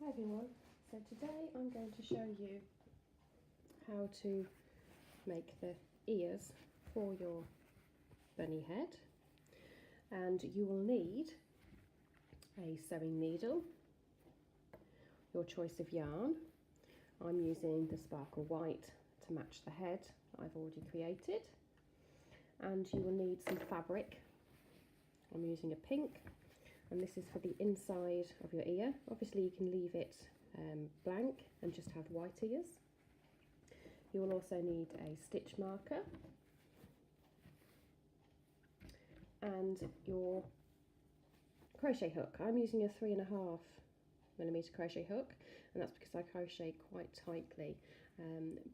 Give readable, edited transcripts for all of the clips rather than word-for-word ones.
Hi everyone, so today I'm going to show you how to make the ears for your bunny head, and you will need a sewing needle, your choice of yarn. I'm using the sparkle white to match the head I've already created, and you will need some fabric. I'm using a pink, and this is for the inside of your ear. Obviously you can leave it blank and just have white ears. You will also need a stitch marker and your crochet hook. I'm using a 3.5mm crochet hook, and that's because I crochet quite tightly,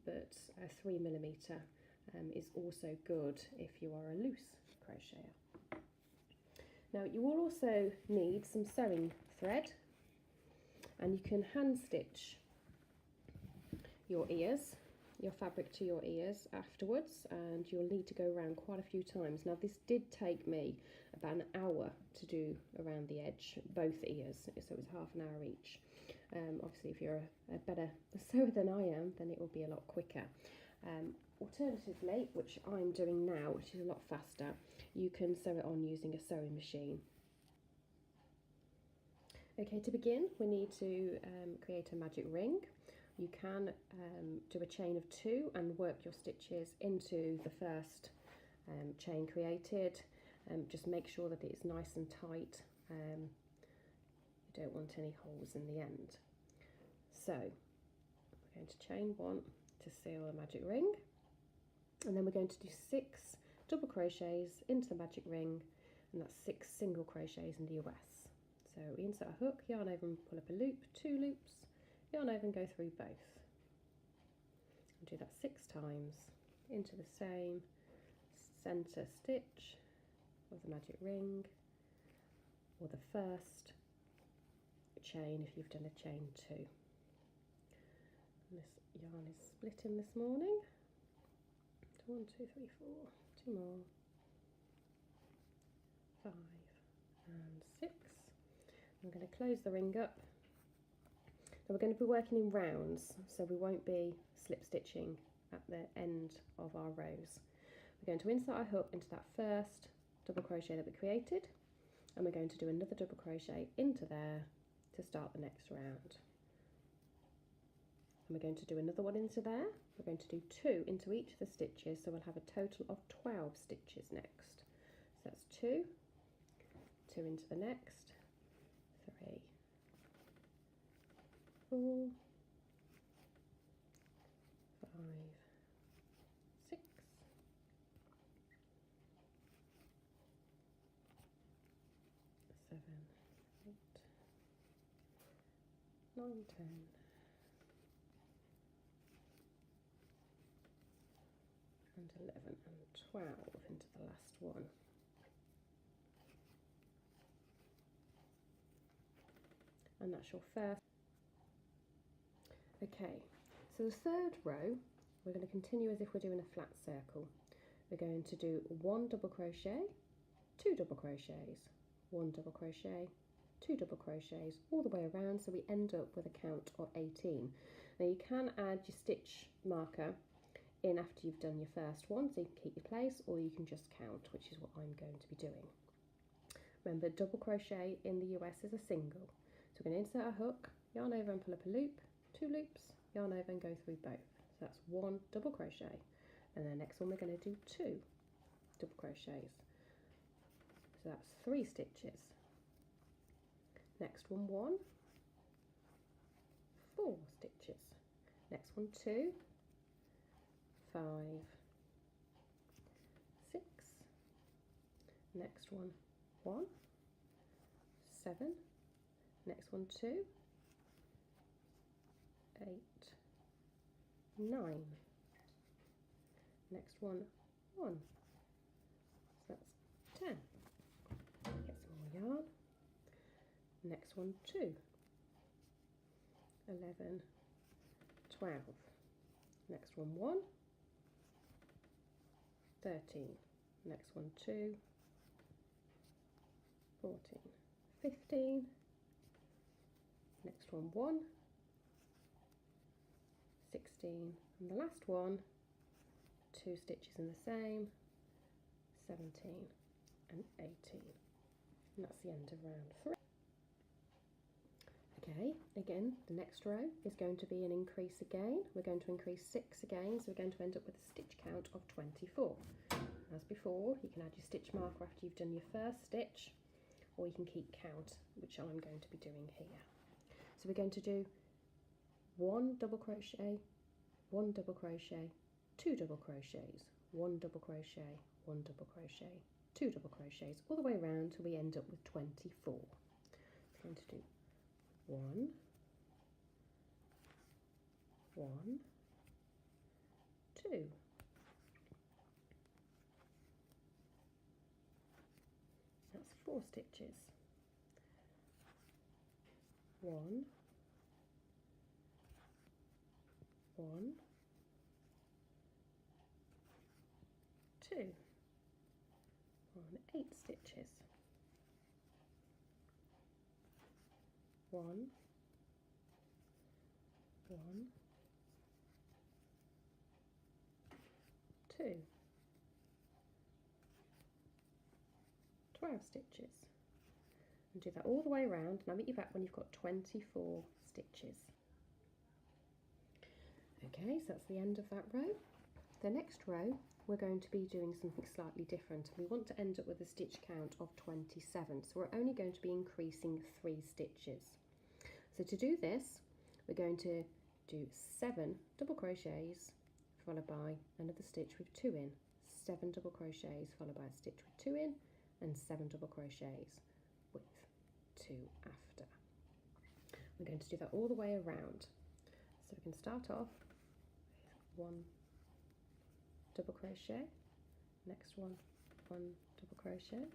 but a 3mm is also good if you are a loose crocheter. Now you will also need some sewing thread, and you can hand stitch your ears, your fabric to your ears afterwards, and you'll need to go around quite a few times. Now this did take me about an hour to do around the edge, both ears, so it was half an hour each. Obviously if you're a better sewer than I am, then it will be a lot quicker. Alternatively, which I'm doing now, which is a lot faster, you can sew it on using a sewing machine. Okay, to begin we need to create a magic ring. You can do a chain of 2 and work your stitches into the first chain created. Just make sure that it's nice and tight. You don't want any holes in the end. So we're going to chain 1 to seal the magic ring, and then we're going to do 6 double crochets into the magic ring, and that's 6 single crochets in the US. So we insert a hook, yarn over and pull up a loop, 2 loops, yarn over and go through both. And do that 6 times into the same center stitch of the magic ring, or the first chain if you've done a chain 2. And this yarn is splitting this morning. 1, 2, 3, 4, 2 more, 5 and 6. I'm going to close the ring up. Now we're going to be working in rounds, so we won't be slip stitching at the end of our rows. We're going to insert our hook into that first double crochet that we created, and we're going to do another double crochet into there to start the next round. And we're going to do another one into there. We're going to do 2 into each of the stitches, so we'll have a total of 12 stitches next. So that's 2, 2 into the next, 3, 4, 5, 6, 7, 8, 9, 10. And 11 and 12 into the last one. And that's your first. Okay, so the third row, we're going to continue as if we're doing a flat circle. We're going to do 1 double crochet, 2 double crochets, 1 double crochet, 2 double crochets, all the way around, so we end up with a count of 18. Now you can add your stitch marker in after you've done your first one, so you can keep your place, or you can just count, which is what I'm going to be doing. Remember, double crochet in the US is a single. So we're going to insert a hook, yarn over and pull up a loop, 2 loops, yarn over and go through both. So that's 1 double crochet, and the next one we're going to do 2 double crochets. So that's 3 stitches. Next one 1, 4 stitches. Next one 2, 5, 6, next one 1, 7, next one 2, 8, 9, next one 1, so that's 10. Get some more yarn. Next one 2, 11, 12, next one 1, 13, next one 2, 14, 15, next one 1, 16, and the last one 2 stitches in the same, 17 and 18, and that's the end of round 3. Okay, again, the next row is going to be an increase again. We're going to increase 6 again, so we're going to end up with a stitch count of 24. As before, you can add your stitch marker after you've done your first stitch, or you can keep count, which I'm going to be doing here. So we're going to do 1 double crochet, 1 double crochet, 2 double crochets, 1 double crochet, 1 double crochet, 2 double crochets, all the way around till we end up with 24. We're going to do 1, 1, 2. That's 4 stitches. 1, 1, 2. 8 stitches. 1, 1, 2, 12 stitches, and do that all the way around, and I'll meet you back when you've got 24 stitches. Okay, so that's the end of that row. The next row we're going to be doing something slightly different. We want to end up with a stitch count of 27, so we're only going to be increasing 3 stitches. So to do this, we're going to do 7 double crochets followed by another stitch with 2 in, 7 double crochets followed by a stitch with 2 in, and 7 double crochets with 2 after. We're going to do that all the way around. So we can start off with 1 double crochet, next one 1 double crochet.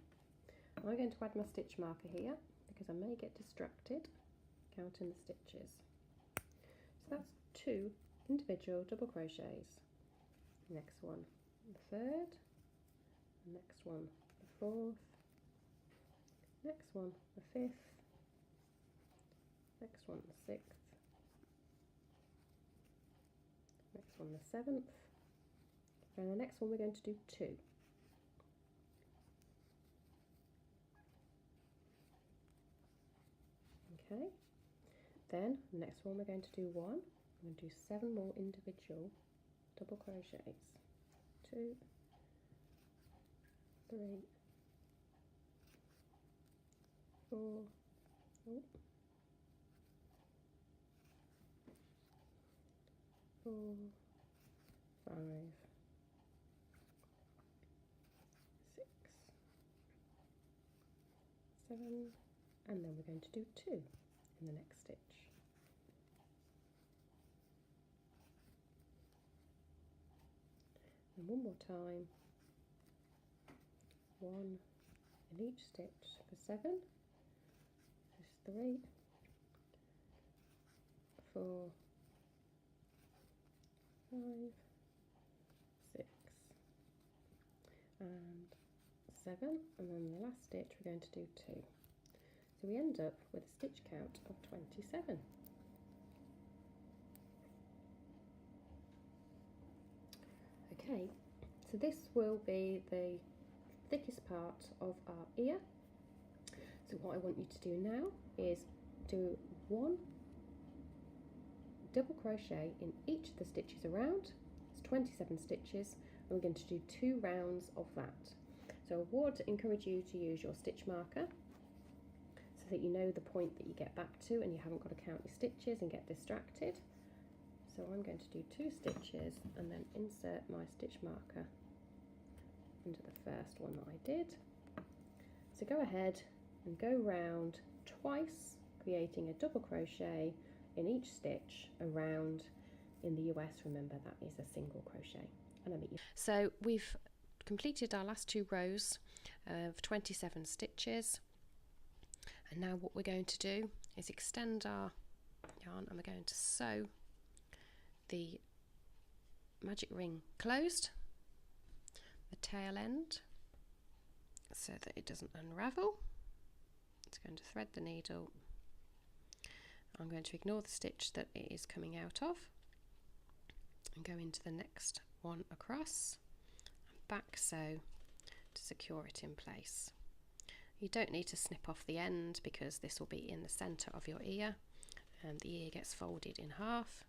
I'm going to add my stitch marker here because I may get distracted counting the stitches. So that's 2 individual double crochets, next one the 3rd, next one the 4th, next one the 5th, next one the 6th, next one the 7th, and the next one we're going to do 2. Okay, then the next one we're going to do 1. I'm going to do 7 more individual double crochets, 2, 3, 4, 4, 5, 6, 7, and then we're going to do 2 in the next stitch. And one more time, 1 in each stitch for 7, there's 3, 4, 5, 6, and 7, and then the last stitch we're going to do 2. So we end up with a stitch count of 27. Okay, so this will be the thickest part of our ear. So what I want you to do now is do 1 double crochet in each of the stitches around. It's 27 stitches, and we're going to do 2 rounds of that. So I would encourage you to use your stitch marker so that you know the point that you get back to and you haven't got to count your stitches and get distracted. So I'm going to do 2 stitches and then insert my stitch marker into the first one that I did. So go ahead and go round twice, creating a double crochet in each stitch around. In the US, remember, that is a single crochet. And I'll meet you. So we've completed our last 2 rows of 27 stitches, and now what we're going to do is extend our yarn, and we're going to sew the magic ring closed, the tail end, so that it doesn't unravel. It's going to thread the needle I'm going to ignore the stitch that it is coming out of and go into the next one across and back sew to secure it in place. You don't need to snip off the end because this will be in the centre of your ear and the ear gets folded in half,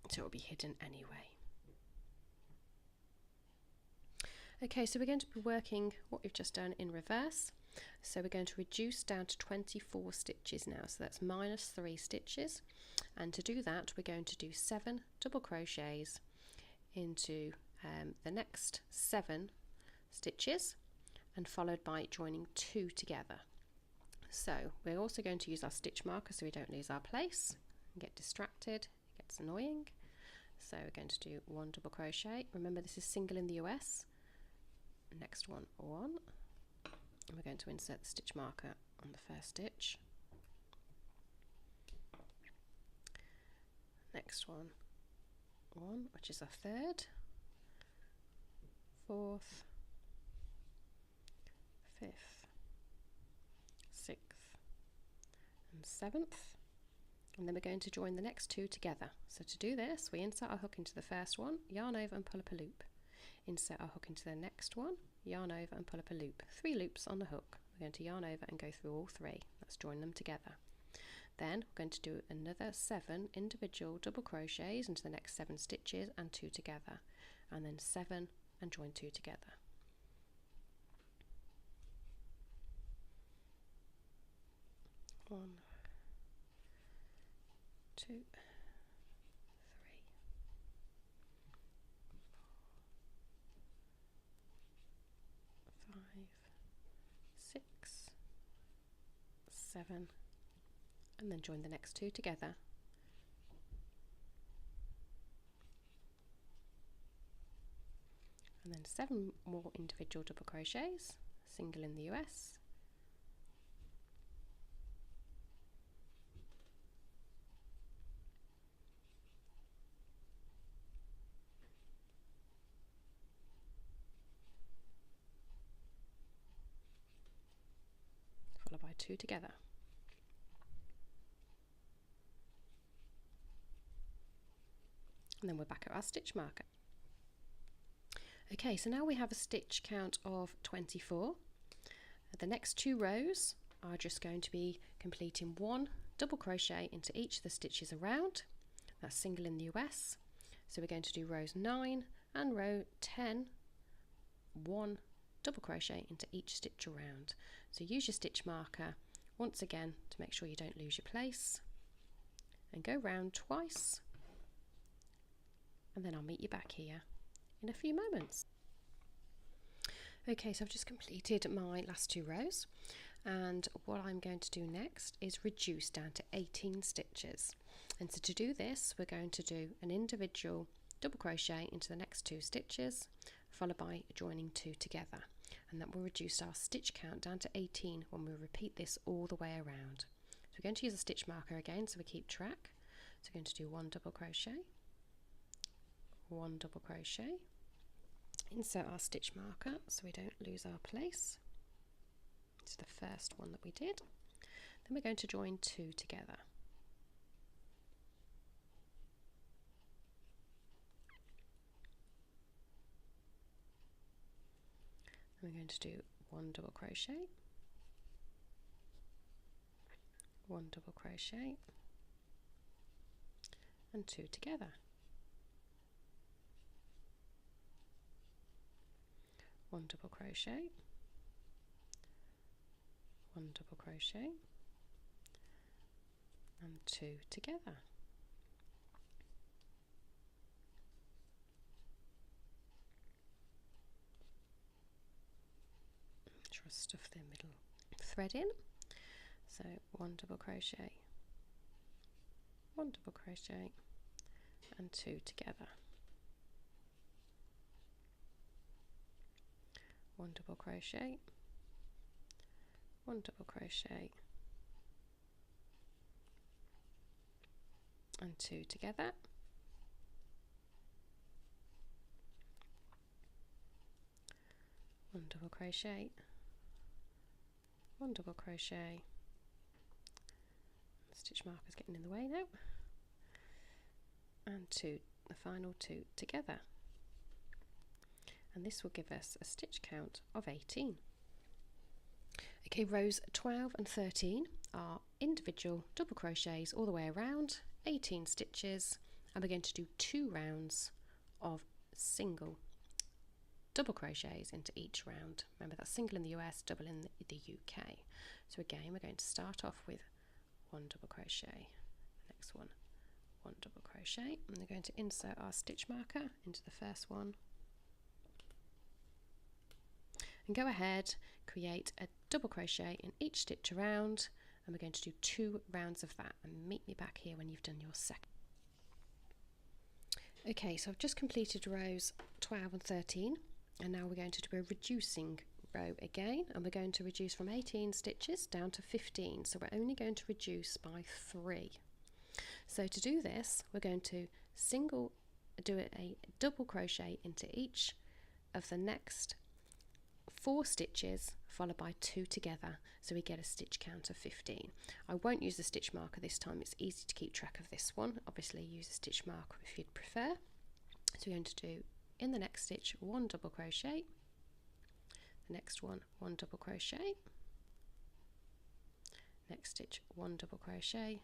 so it will be hidden anyway. Okay, so we're going to be working what we've just done in reverse. So we're going to reduce down to 24 stitches now, so that's -3 stitches, and to do that we're going to do 7 double crochets into the next 7 stitches and followed by joining 2 together. So we're also going to use our stitch marker so we don't lose our place and get distracted, it gets annoying. So we're going to do 1 double crochet, remember this is single in the US, next one 1, and we're going to insert the stitch marker on the first stitch, next one 1, which is our third, 4th, 5th, 6th and 7th, and then we're going to join the next 2 together. So to do this we insert our hook into the first one, yarn over and pull up a loop, insert our hook into the next one, yarn over and pull up a loop, 3 loops on the hook. We're going to yarn over and go through all 3, let's join them together. Then we're going to do another 7 individual double crochets into the next 7 stitches and 2 together, and then 7 and join 2 together. One, 2, 3, 4, 5, 6, 7, and then join the next 2 together. And then 7 more individual double crochets, single in the US, followed by 2 together. And then we're back at our stitch marker. Okay, so now we have a stitch count of 24. The next 2 rows are just going to be completing 1 double crochet into each of the stitches around. That's single in the US. So we're going to do rows 9 and row 10, 1 double crochet into each stitch around. So use your stitch marker once again to make sure you don't lose your place, and go round twice, and then I'll meet you back here in a few moments. Okay, so I've just completed my last 2 rows, and what I'm going to do next is reduce down to 18 stitches. And so to do this we're going to do an individual double crochet into the next 2 stitches followed by joining 2 together, and that will reduce our stitch count down to 18 when we repeat this all the way around. So we're going to use a stitch marker again so we keep track. So we're going to do 1 double crochet, 1 double crochet, insert our stitch marker so we don't lose our place. It's the first one that we did. Then we're going to join 2 together. Then we're going to do 1 double crochet, 1 double crochet and 2 together. 1 double crochet, 1 double crochet and 2 together. Try to stuff the middle thread in. So 1 double crochet, 1 double crochet and 2 together. 1 double crochet, 1 double crochet and 2 together. 1 double crochet, 1 double crochet, stitch marker's getting in the way now, and the final 2 together, and this will give us a stitch count of 18. Okay, rows 12 and 13 are individual double crochets all the way around, 18 stitches, and we're going to do 2 rounds of single double crochets into each round. Remember, that's single in the US, double in the UK. So again, we're going to start off with 1 double crochet, the next one 1 double crochet, and we're going to insert our stitch marker into the first one, and go ahead, create a double crochet in each stitch around, and we're going to do 2 rounds of that, and meet me back here when you've done your second. Okay, so I've just completed rows 12 and 13, and now we're going to do a reducing row again, and we're going to reduce from 18 stitches down to 15, so we're only going to reduce by 3. So to do this, we're going to do a double crochet into each of the next 4 stitches, followed by 2 together, so we get a stitch count of 15. I won't use the stitch marker this time, it's easy to keep track of this one. Obviously use a stitch marker if you'd prefer. So we're going to do, in the next stitch, 1 double crochet, the next one 1 double crochet, next stitch 1 double crochet,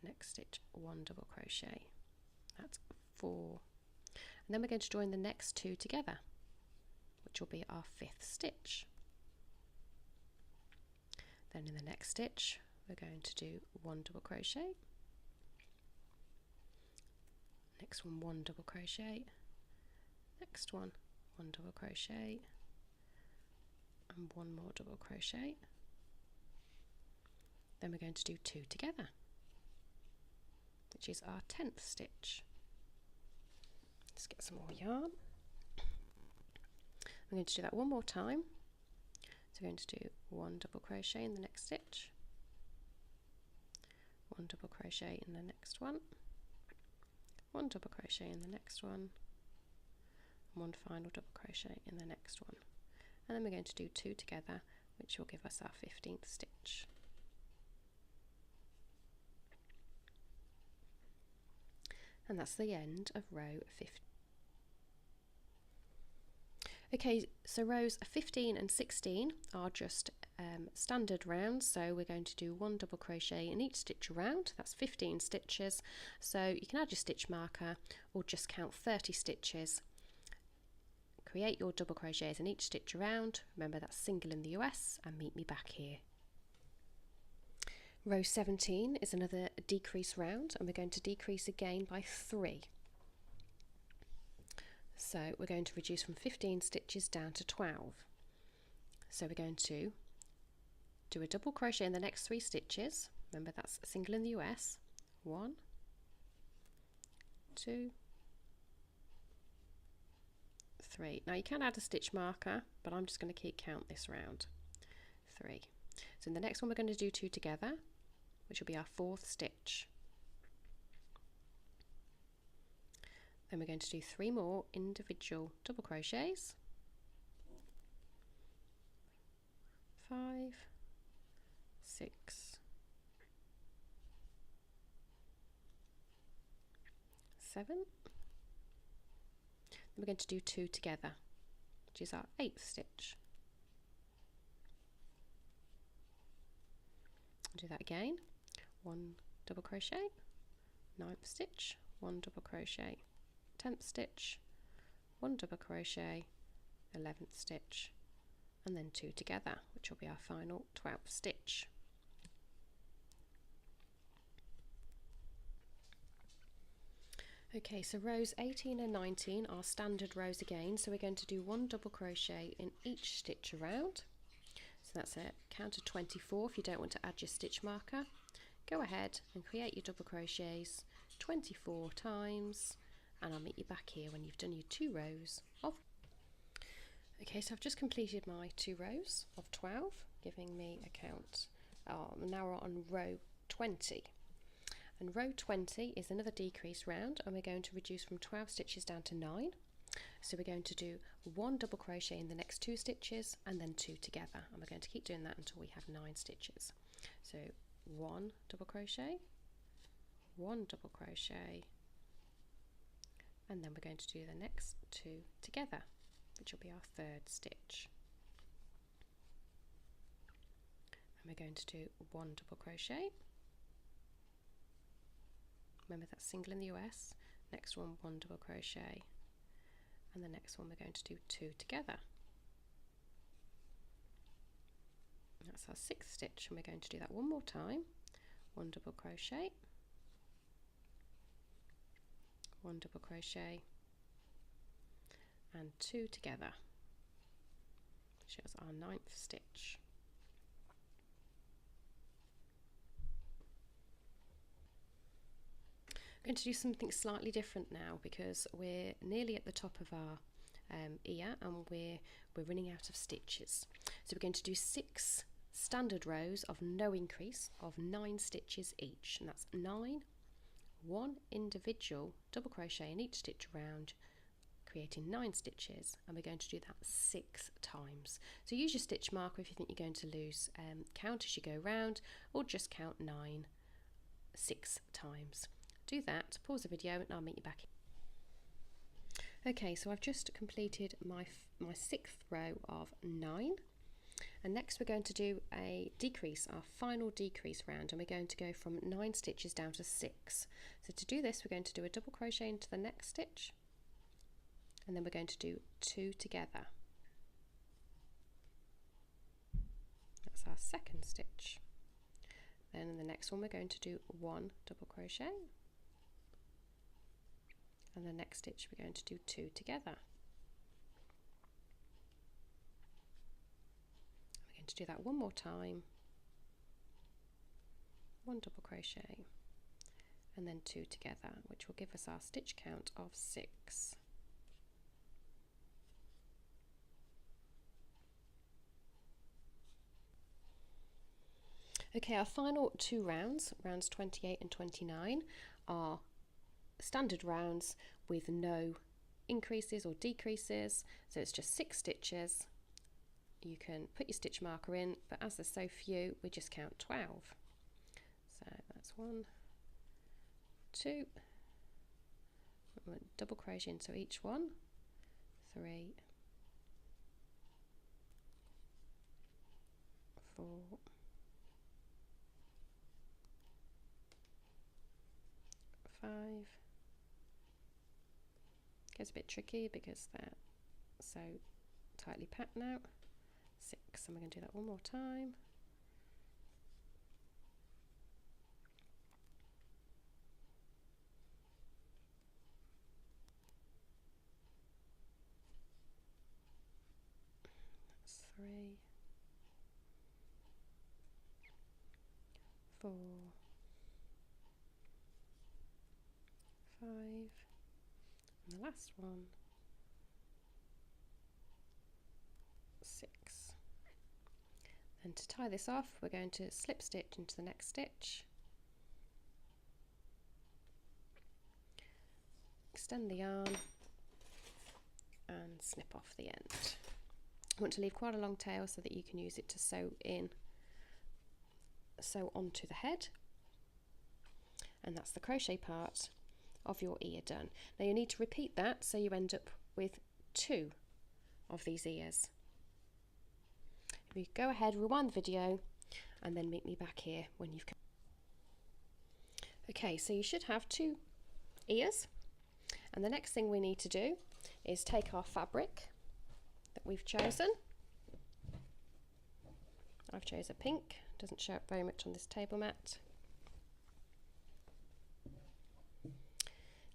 next stitch 1 double crochet. That's 4. And then we're going to join the next 2 together, which will be our 5th stitch. Then in the next stitch we're going to do 1 double crochet, next one 1 double crochet, next one 1 double crochet, and 1 more double crochet. Then we're going to do 2 together, which is our 10th stitch. Let's get some more yarn. I'm going to do that one more time. So we're going to do 1 double crochet in the next stitch, 1 double crochet in the next one, 1 double crochet in the next one, and 1 final double crochet in the next one. And then we're going to do 2 together, which will give us our 15th stitch. And that's the end of row 15. Okay, so rows 15 and 16 are just standard rounds, so we're going to do 1 double crochet in each stitch around. That's 15 stitches, so you can add your stitch marker or just count 30 stitches. Create your double crochets in each stitch around. Remember, that's single in the US, and meet me back here. Row 17 is another decrease round, and we're going to decrease again by 3. So we're going to reduce from 15 stitches down to 12. So we're going to do a double crochet in the next 3 stitches. Remember, that's single in the US. 1, 2, 3. Now you can add a stitch marker, but I'm just going to keep count this round. 3. So in the next one we're going to do 2 together, which will be our 4th stitch. Then we're going to do 3 more individual double crochets. 5, 6, 7. Then we're going to do 2 together, which is our 8th stitch. Do that again. 1 double crochet, 9th stitch, 1 double crochet, 10th stitch, 1 double crochet, 11th stitch, and then 2 together, which will be our final 12th stitch. Okay, so rows 18 and 19 are standard rows again, so we're going to do 1 double crochet in each stitch around. So that's a count of 24. If you don't want to add your stitch marker, go ahead and create your double crochets 24 times, and I'll meet you back here when you've done your 2 rows of. Okay, so I've just completed my 2 rows of 12, giving me a count. Now we're on row 20. And row 20 is another decrease round, and we're going to reduce from 12 stitches down to 9. So we're going to do 1 double crochet in the next 2 stitches and then 2 together, and we're going to keep doing that until we have 9 stitches. So 1 double crochet, 1 double crochet, and then we're going to do the next 2 together, which will be our 3rd stitch. And we're going to do 1 double crochet. Remember that's single in the US. Next one, 1 double crochet, and the next one we're going to do 2 together. That's our 6th stitch, and we're going to do that one more time. 1 double crochet, 1 double crochet, and 2 together, which is our 9th stitch. I'm going to do something slightly different now because we're nearly at the top of our ear, and we're running out of stitches. So we're going to do 6 standard rows of no increase of 9 stitches each, and that's 9, 1 individual double crochet in each stitch round, creating 9 stitches, and we're going to do that 6 times. So use your stitch marker if you think you're going to lose count as you go round, or just count 9 6 times. Do that, pause the video, and I'll meet you back. Okay, so I've just completed my 6th row of 9, and next we're going to do a decrease, our final decrease round, and we're going to go from 9 stitches down to 6. So to do this, we're going to do a double crochet into the next stitch, and then we're going to do 2 together. That's our 2nd stitch. Then in the next one we're going to do 1 double crochet, and the next stitch we're going to do 2 together. We're going to do that one more time, 1 double crochet, and then 2 together, which will give us our stitch count of 6. Okay, our final 2 rounds, rounds 28 and 29, are standard rounds with no increases or decreases, so it's just 6 stitches. You can put your stitch marker in, but as there's so few, we just count 12. So that's 1, 2, double crochet into each one, 3, 4, 5. Gets a bit tricky because they're so tightly packed now. 6, and we're going to do that one more time. That's 3, 4, 5, and the last one, 6. And to tie this off, we're going to slip stitch into the next stitch, extend the yarn, and snip off the end. You want to leave quite a long tail so that you can use it to sew onto the head, and that's the crochet part of your ear done. Now you need to repeat that so you end up with 2 of these ears. If you go ahead, rewind the video, and then meet me back here when you've. Okay, so you should have 2 ears, and the next thing we need to do is take our fabric that we've chosen. I've chosen pink, doesn't show up very much on this table mat.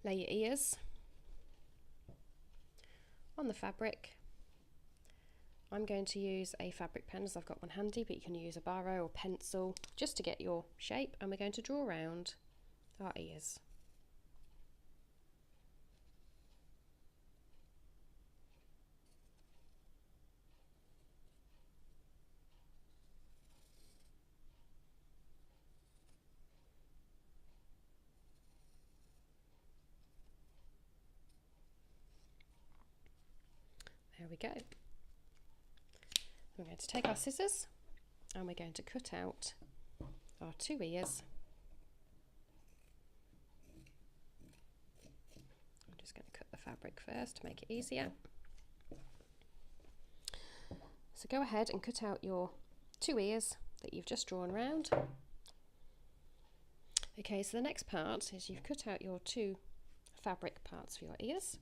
Lay your ears on the fabric. I'm going to use a fabric pen as I've got one handy, but you can use a biro or pencil just to get your shape, and we're going to draw around our ears. we go. We're going to take our scissors and we're going to cut out our 2 ears. I'm just going to cut the fabric first to make it easier. So go ahead and cut out your 2 ears that you've just drawn round. Okay, so the next part is you've cut out your 2 fabric parts for your ears,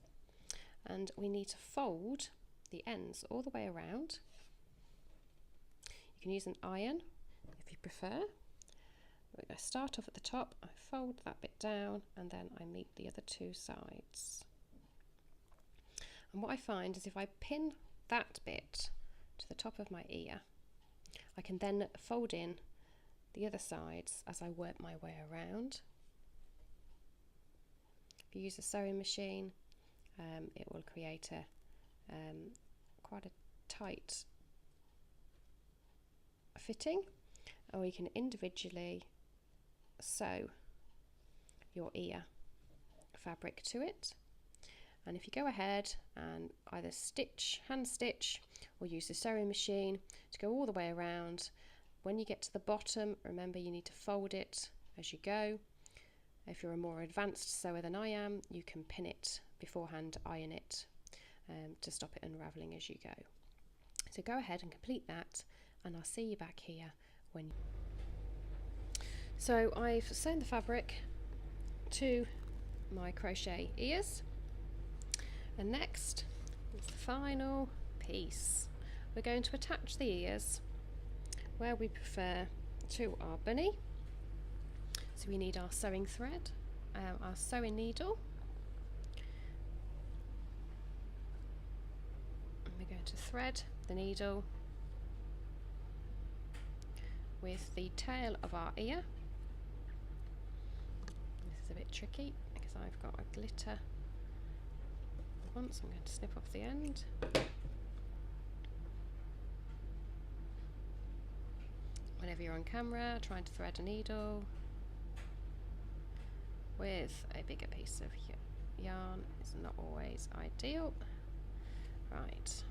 and we need to fold the ends all the way around. You can use an iron if you prefer. I start off at the top, I fold that bit down, and then I meet the other 2 sides. And what I find is if I pin that bit to the top of my ear, I can then fold in the other sides as I work my way around. If you use a sewing machine, it will create a quite a tight fitting, or you can individually sew your ear fabric to it. And if you go ahead and either hand stitch or use the sewing machine to go all the way around, when you get to the bottom, remember you need to fold it as you go. If you're a more advanced sewer than I am, you can pin it beforehand, iron it to stop it unravelling as you go. So go ahead and complete that, and I'll see you back here when. So I've sewn the fabric to my crochet ears, and next is the final piece. We're going to attach the ears where we prefer to our bunny. So we need our sewing thread, our sewing needle, and we're going to thread the needle with the tail of our ear. This is a bit tricky because I've got a glitter one, so I'm going to snip off the end. Whenever you're on camera trying to thread a needle with a bigger piece of yarn is not always ideal. Right,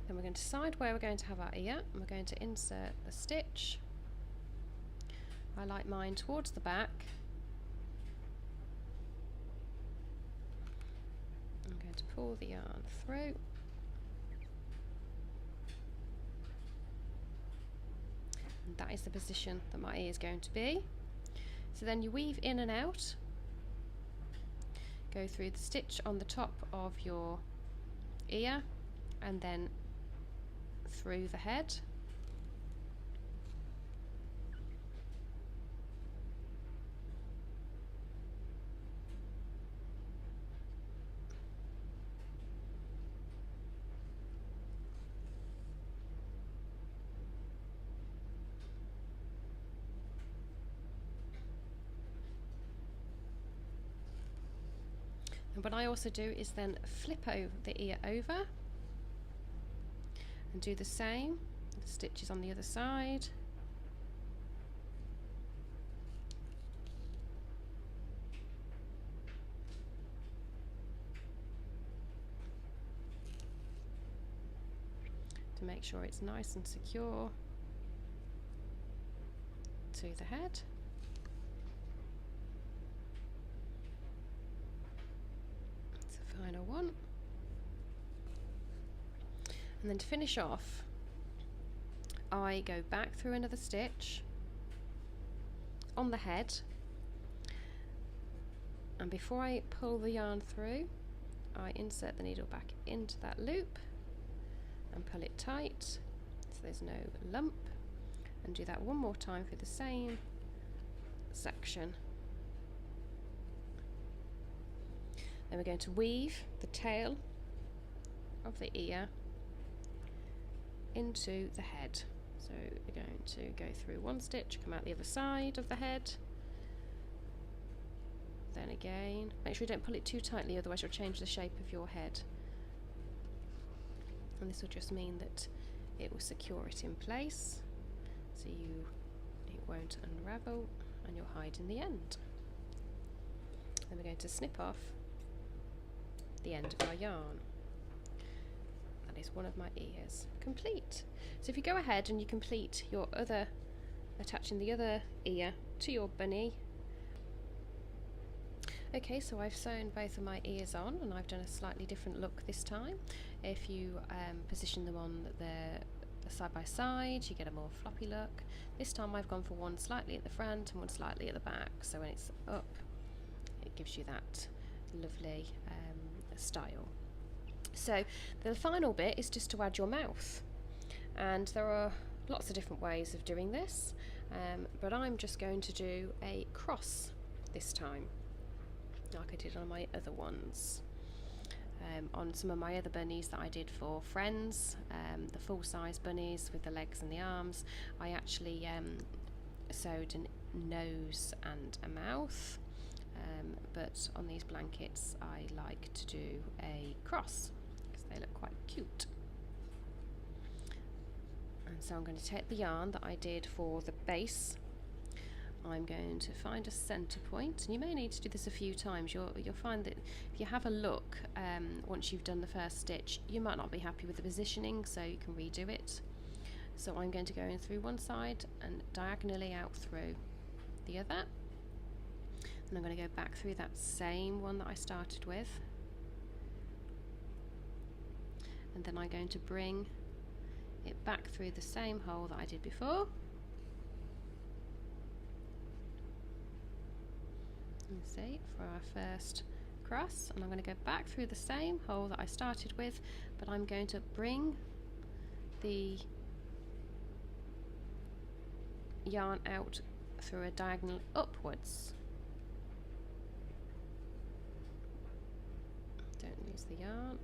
then we're going to decide where we're going to have our ear, and we're going to insert the stitch. I like mine towards the back. I'm going to pull the yarn through. And that is the position that my ear is going to be. So then you weave in and out, go through the stitch on the top of your ear and then through the head. And what I also do is then flip over the ear over and do the same, the stitches on the other side. To make sure it's nice and secure to the head. Final one, and then to finish off I go back through another stitch on the head, and before I pull the yarn through I insert the needle back into that loop and pull it tight so there's no lump, and do that one more time for the same section. Then we're going to weave the tail of the ear into the head. So we're going to go through one stitch, come out the other side of the head, then again. Make sure you don't pull it too tightly, otherwise you'll change the shape of your head. And this will just mean that it will secure it in place, so it won't unravel and you'll hide in the end. Then we're going to snip off the end of our yarn. is one of my ears complete. So if you go ahead and you complete your other, attaching the other ear to your bunny. Okay, so I've sewn both of my ears on, and I've done a slightly different look this time. If you position them on the side by side, you get a more floppy look. This time I've gone for one slightly at the front and one slightly at the back, so when it's up it gives you that lovely style. So the final bit is just to add your mouth, and there are lots of different ways of doing this, but I'm just going to do a cross this time, like I did on my other ones. On some of my other bunnies that I did for friends, the full-size bunnies with the legs and the arms, I actually sewed a nose and a mouth, but on these blankets I like to do a cross because they look quite cute. And so I'm going to take the yarn that I did for the base. I'm going to find a centre point, and you may need to do this a few times. You'll find that if you have a look, once you've done the first stitch, you might not be happy with the positioning, so you can redo it. So I'm going to go in through one side and diagonally out through the other, and I'm going to go back through that same one that I started with, and then I'm going to bring it back through the same hole that I did before. You see, for our first cross, and I'm going to go back through the same hole that I started with, but I'm going to bring the yarn out through a diagonal upwards. Don't lose the yarn.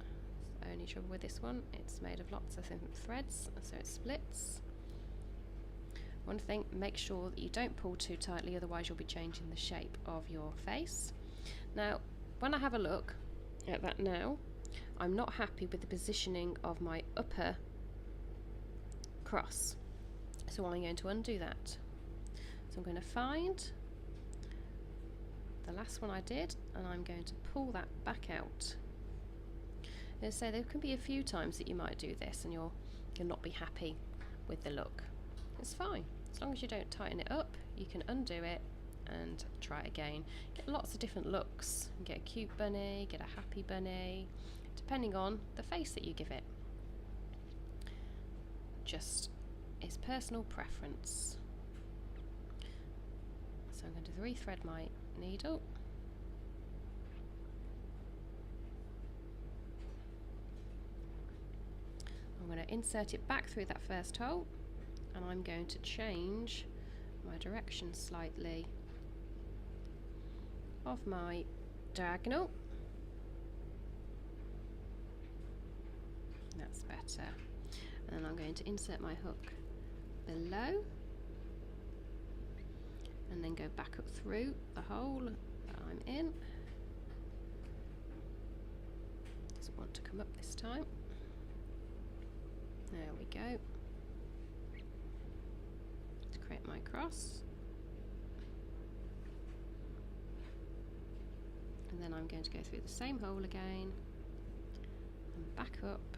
It's the only trouble with this one, it's made of lots of thin threads, so it splits. One thing, make sure that you don't pull too tightly, otherwise you'll be changing the shape of your face. Now, when I have a look at that now, I'm not happy with the positioning of my upper cross. So I'm going to undo that. So I'm going to find the last one I did, and I'm going to pull that back out. And so there can be a few times that you might do this and you'll not be happy with the look. It's fine. As long as you don't tighten it up, you can undo it and try it again. Get lots of different looks. You get a cute bunny, get a happy bunny, depending on the face that you give it. Just is personal preference. So I'm going to re-thread my needle. I'm going to insert it back through that first hole, and I'm going to change my direction slightly of my diagonal. That's better. And then I'm going to insert my hook below, and then go back up through the hole that I'm in. Doesn't want to come up this time. There we go. To create my cross. And then I'm going to go through the same hole again and back up.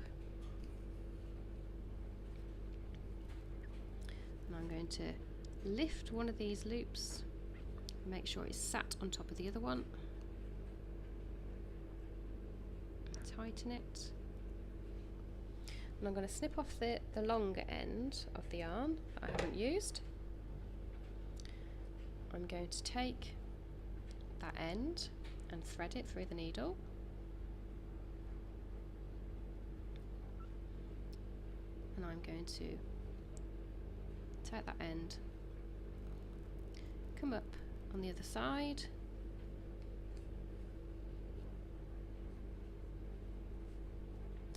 And I'm going to lift one of these loops, make sure it's sat on top of the other one, tighten it. And I'm going to snip off the longer end of the yarn that I haven't used. I'm going to take that end and thread it through the needle. And I'm going to take that end, come up on the other side,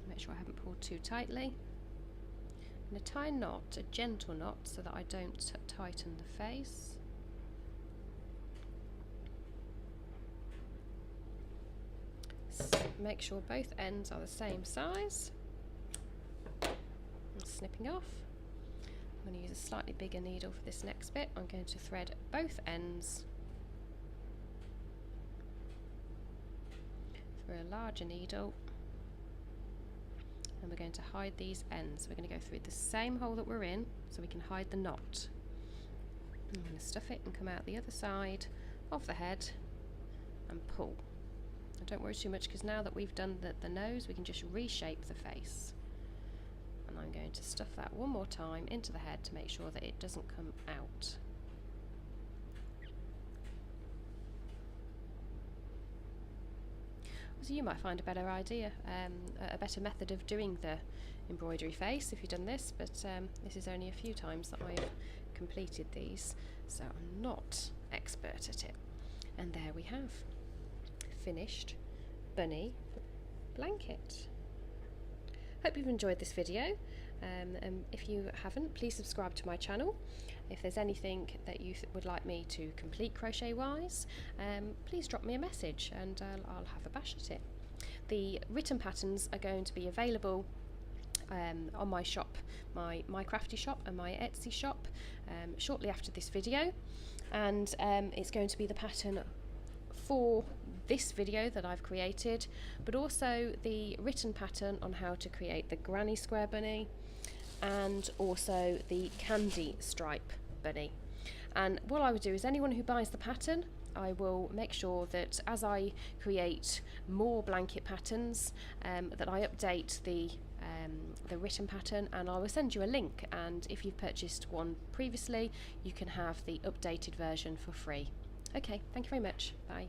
make sure I haven't pulled too tightly, and tie a knot, a gentle knot, so that I don't tighten the face. Make sure both ends are the same size. And snipping off. I'm going to use a slightly bigger needle for this next bit. I'm going to thread both ends through a larger needle and we're going to hide these ends. We're going to go through the same hole that we're in so we can hide the knot. I'm going to stuff it and come out the other side of the head and pull. And don't worry too much, because now that we've done the nose, we can just reshape the face. And I'm going to stuff that one more time into the head to make sure that it doesn't come out. So you might find a better idea, a better method of doing the embroidery face if you've done this, but this is only a few times that I've completed these, so I'm not expert at it. And there we have finished bunny blanket. Hope you've enjoyed this video. If you haven't, please subscribe to my channel. If there's anything that you would like me to complete crochet wise, please drop me a message and I'll have a bash at it. The written patterns are going to be available on my shop, my Crafty shop and my Etsy shop, shortly after this video, and it's going to be the pattern for this video that I've created, but also the written pattern on how to create the granny square bunny and also the candy stripe bunny. And what I would do is, anyone who buys the pattern, I will make sure that as I create more blanket patterns, that I update the written pattern, and I will send you a link, and if you've purchased one previously, you can have the updated version for free. Okay, thank you very much. Bye.